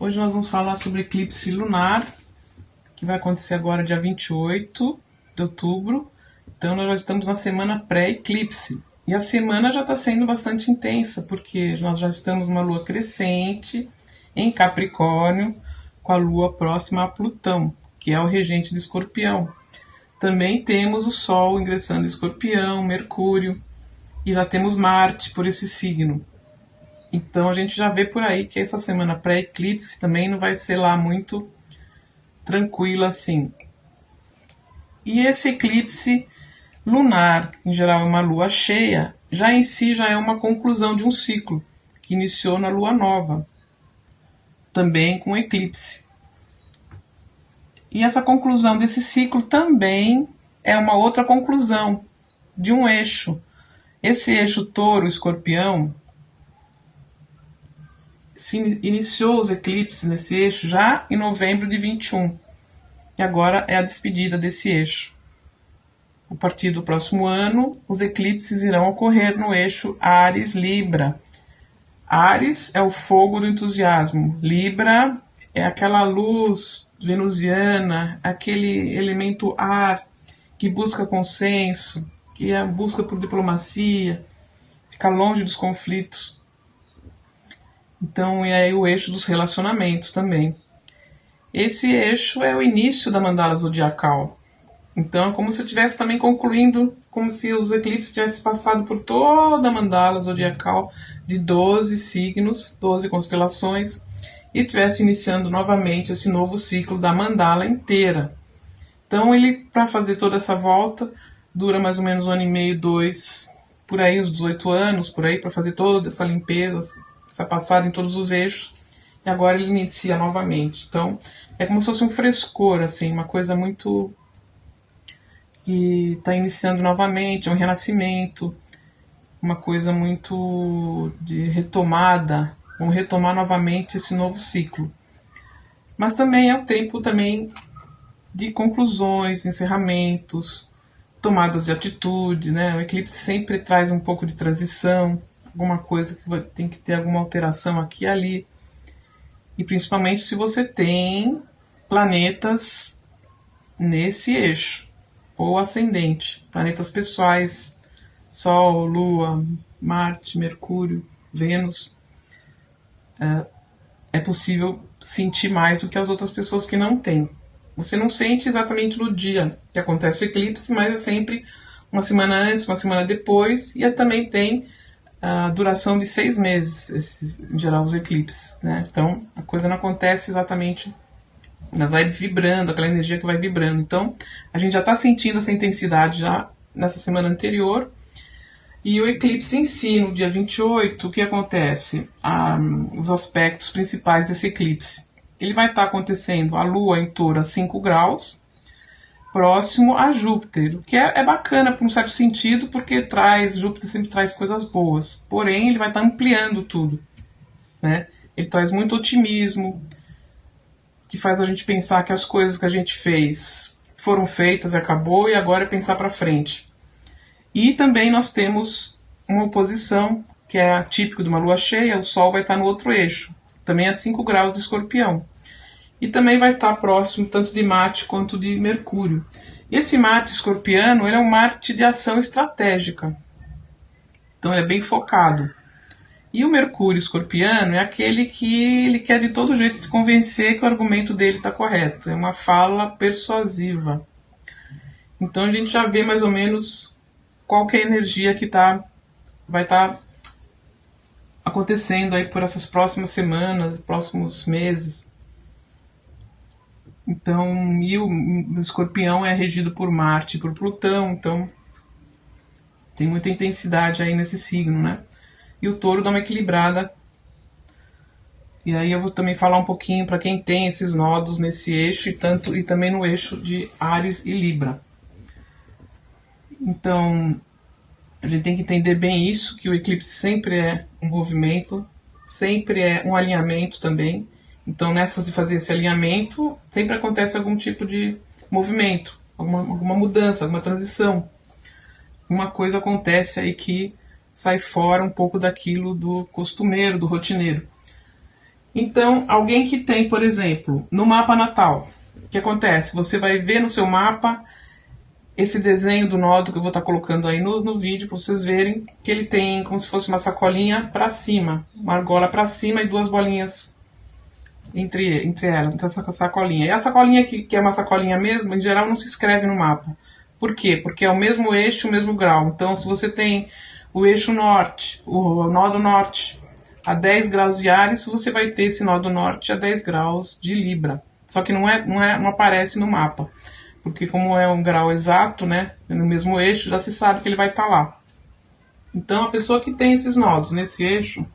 Hoje nós vamos falar sobre eclipse lunar, que vai acontecer agora dia 28 de outubro. Então nós já estamos na semana pré-eclipse. E a semana já está sendo bastante intensa, porque nós já estamos numa lua crescente em Capricórnio, com a lua próxima a Plutão, que é o regente de Escorpião. Também temos o Sol ingressando em Escorpião, Mercúrio, e já temos Marte por esse signo. Então a gente já vê por aí que essa semana pré-eclipse também não vai ser lá muito tranquila assim. E esse eclipse lunar, que em geral é uma lua cheia, já em si já é uma conclusão de um ciclo que iniciou na lua nova, também com eclipse. E essa conclusão desse ciclo também é uma outra conclusão de um eixo. Esse eixo touro-escorpião se iniciou os eclipses nesse eixo já em novembro de 21. E agora é a despedida desse eixo. A partir do próximo ano, os eclipses irão ocorrer no eixo Áries-Libra. Áries é o fogo do entusiasmo. Libra é aquela luz venusiana, aquele elemento ar que busca consenso, que é a busca por diplomacia, fica longe dos conflitos. Então é aí o eixo dos relacionamentos também. Esse eixo é o início da mandala zodiacal. Então é como se eu estivesse também concluindo, como se os eclipses tivessem passado por toda a mandala zodiacal de 12 signos, 12 constelações, e estivesse iniciando novamente esse novo ciclo da mandala inteira. Então ele, para fazer toda essa volta, dura mais ou menos 1 ano e meio, 2, por aí uns 18 anos, por aí, para fazer toda essa limpeza, essa passada em todos os eixos, e agora ele inicia novamente. Então, é como se fosse um frescor, assim, uma coisa muito que está iniciando novamente, é um renascimento, uma coisa muito de retomada, vamos retomar novamente esse novo ciclo. Mas também é o tempo também de conclusões, encerramentos, tomadas de atitude, né? O eclipse sempre traz um pouco de transição, alguma coisa que tem que ter alguma alteração aqui e ali. E principalmente se você tem planetas nesse eixo, ou ascendente, planetas pessoais, Sol, Lua, Marte, Mercúrio, Vênus. É possível sentir mais do que as outras pessoas que não têm. Você não sente exatamente no dia que acontece o eclipse, mas é sempre uma semana antes, uma semana depois, e também tem a duração de 6 meses, em geral, os eclipses, né? Então, a coisa não acontece exatamente, ela vai vibrando, aquela energia que vai vibrando. Então, a gente já está sentindo essa intensidade já nessa semana anterior. E o eclipse em si, no dia 28, o que acontece? Os aspectos principais desse eclipse. Ele vai estar acontecendo a Lua em Touro a 5 graus, próximo a Júpiter, o que é bacana por um certo sentido, porque Júpiter sempre traz coisas boas, porém ele vai estar ampliando tudo, né? Ele traz muito otimismo, que faz a gente pensar que as coisas que a gente fez foram feitas e acabou, e agora é pensar para frente. E também nós temos uma oposição, que é atípico de uma lua cheia, o Sol vai estar no outro eixo, também a 5 graus de Escorpião. E também vai estar próximo tanto de Marte quanto de Mercúrio. E esse Marte escorpiano, ele é um Marte de ação estratégica. Então ele é bem focado. E o Mercúrio escorpiano é aquele que ele quer de todo jeito te convencer que o argumento dele está correto. É uma fala persuasiva. Então a gente já vê mais ou menos qual que é a energia que vai estar acontecendo aí por essas próximas semanas, próximos meses. Então, e o escorpião é regido por Marte e por Plutão, então tem muita intensidade aí nesse signo, né? E o touro dá uma equilibrada. E aí eu vou também falar um pouquinho para quem tem esses nodos nesse eixo e também no eixo de Áries e Libra. Então, a gente tem que entender bem isso, que o eclipse sempre é um movimento, sempre é um alinhamento também. Então, nessas de fazer esse alinhamento, sempre acontece algum tipo de movimento, alguma mudança, alguma transição. Uma coisa acontece aí que sai fora um pouco daquilo do costumeiro, do rotineiro. Então, alguém que tem, por exemplo, no mapa natal, o que acontece? Você vai ver no seu mapa esse desenho do nodo que eu vou estar colocando aí no vídeo para vocês verem, que ele tem como se fosse uma sacolinha para cima, uma argola para cima e duas bolinhas entre elas, entre essa sacolinha. E a sacolinha que é uma sacolinha mesmo, em geral não se escreve no mapa. Por quê? Porque é o mesmo eixo, o mesmo grau. Então, se você tem o eixo norte, o nodo norte a 10 graus de Áries, você vai ter esse nodo norte a 10 graus de Libra. Só que não aparece no mapa. Porque como é um grau exato, né, no mesmo eixo, já se sabe que ele vai estar lá. Então, a pessoa que tem esses nodos nesse eixo,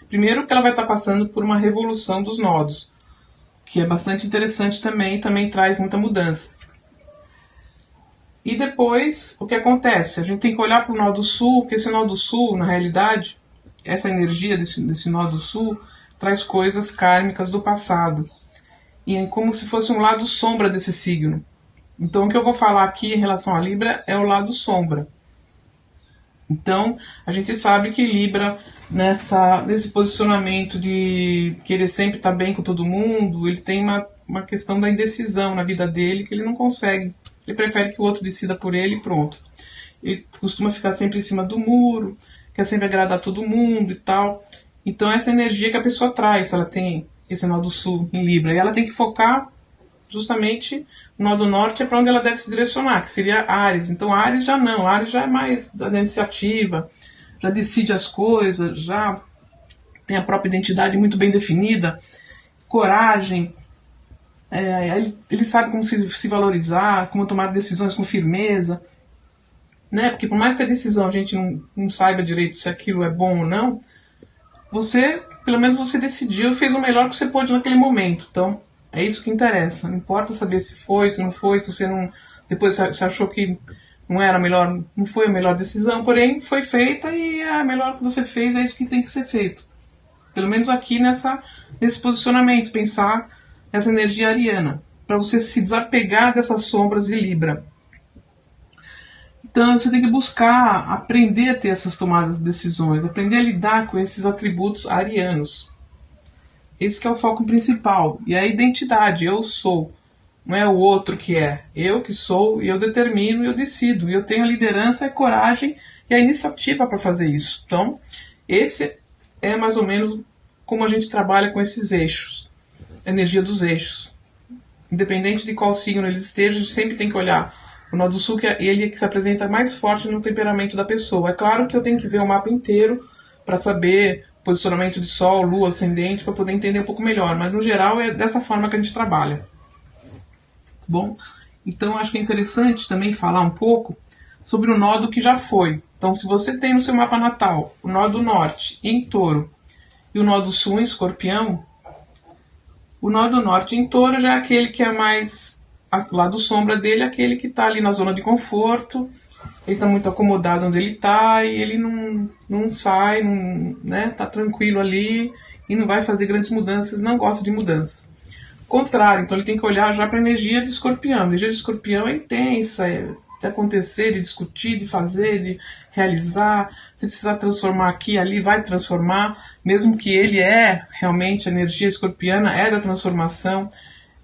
primeiro que ela vai estar passando por uma revolução dos nodos, que é bastante interessante também, e também traz muita mudança. E depois, o que acontece? A gente tem que olhar para o nodo sul, porque esse nodo sul, na realidade, essa energia desse nodo sul, traz coisas kármicas do passado. E é como se fosse um lado sombra desse signo. Então, o que eu vou falar aqui em relação a Libra é o lado sombra. Então, a gente sabe que Libra, nesse posicionamento de querer sempre estar bem com todo mundo, ele tem uma questão da indecisão na vida dele, que ele não consegue. Ele prefere que o outro decida por ele e pronto. Ele costuma ficar sempre em cima do muro, quer sempre agradar todo mundo e tal. Então, essa energia que a pessoa traz, ela tem esse nó do sul em Libra, e ela tem que focar justamente no nodo norte é para onde ela deve se direcionar, que seria Áries. Então Áries já não, Áries já é mais da iniciativa, já decide as coisas, já tem a própria identidade muito bem definida, coragem, ele sabe como se valorizar, como tomar decisões com firmeza, né? Porque por mais que a decisão a gente não saiba direito se aquilo é bom ou não, pelo menos você decidiu e fez o melhor que você pôde naquele momento. Então, é isso que interessa. Não importa saber se foi, se não foi, se você não. Depois você achou que não era a melhor, não foi a melhor decisão, porém foi feita e é a melhor que você fez, é isso que tem que ser feito. Pelo menos aqui nesse posicionamento, pensar essa energia ariana, para você se desapegar dessas sombras de Libra. Então você tem que buscar aprender a ter essas tomadas de decisões, aprender a lidar com esses atributos arianos. Esse que é o foco principal. E a identidade, eu sou. Não é o outro que é. Eu que sou, e eu determino, e eu decido. E eu tenho a liderança, a coragem e a iniciativa para fazer isso. Então, esse é mais ou menos como a gente trabalha com esses eixos. A energia dos eixos. Independente de qual signo eles estejam, a gente sempre tem que olhar o nó do sul, que ele é que se apresenta mais forte no temperamento da pessoa. É claro que eu tenho que ver o mapa inteiro para saber posicionamento de Sol, Lua, Ascendente, para poder entender um pouco melhor. Mas, no geral, é dessa forma que a gente trabalha. Tá bom? Então, acho que é interessante também falar um pouco sobre o nodo que já foi. Então, se você tem no seu mapa natal o nodo norte em Touro e o nodo sul em Escorpião, o nodo norte em Touro já é aquele que é mais... O lado sombra dele é aquele que está ali na zona de conforto, ele está muito acomodado onde ele está e ele não sai, né, tá tranquilo ali e não vai fazer grandes mudanças, não gosta de mudanças. Contrário, então ele tem que olhar já para a energia de Escorpião. A energia de Escorpião é intensa, de acontecer, de discutir, de fazer, de realizar. Se precisar transformar aqui, ali, vai transformar, mesmo que ele realmente, a energia escorpiana é da transformação,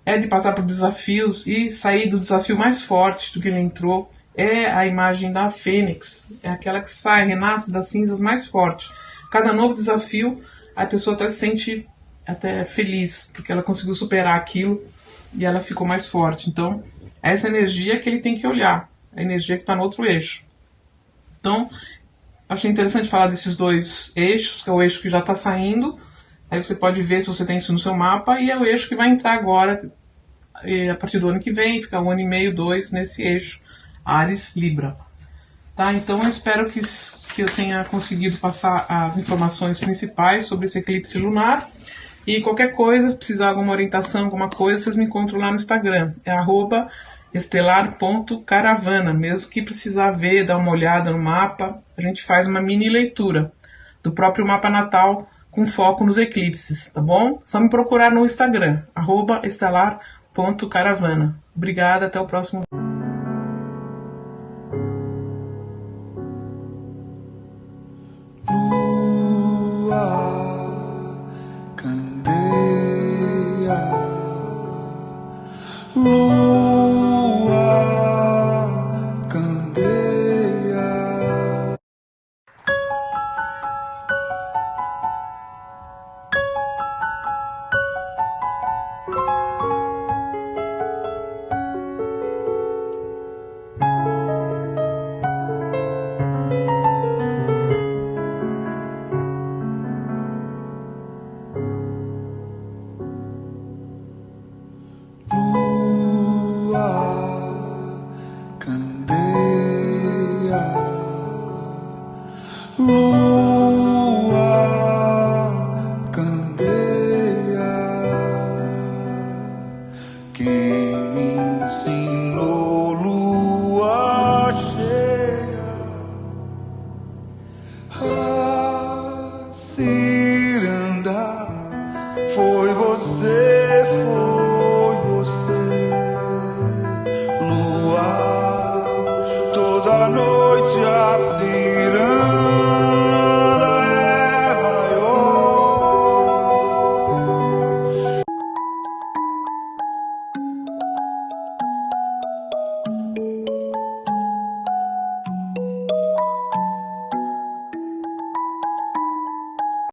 é de passar por desafios e sair do desafio mais forte do que ele entrou. É a imagem da fênix, é aquela que sai, renasce das cinzas mais forte. Cada novo desafio, a pessoa até se sente até feliz, porque ela conseguiu superar aquilo e ela ficou mais forte. Então, essa energia que ele tem que olhar, a energia que está no outro eixo. Então, achei interessante falar desses dois eixos, que é o eixo que já está saindo, aí você pode ver se você tem isso no seu mapa, e é o eixo que vai entrar agora, a partir do ano que vem, fica 1 ano e meio, 2, nesse eixo Áries-Libra. Tá? Então eu espero que eu tenha conseguido passar as informações principais sobre esse eclipse lunar. E qualquer coisa, se precisar de alguma orientação, alguma coisa, vocês me encontram lá no Instagram. É @estelar.caravana. Mesmo que precisar ver, dar uma olhada no mapa, a gente faz uma mini leitura do próprio mapa natal com foco nos eclipses, tá bom? Só me procurar no Instagram, @estelar.caravana. Obrigada, até o próximo vídeo. Lua, candeia. lua, candeia. Lua, candeia, quem me ensinou lua cheia a cirandar? Foi você, lua, toda noite assim.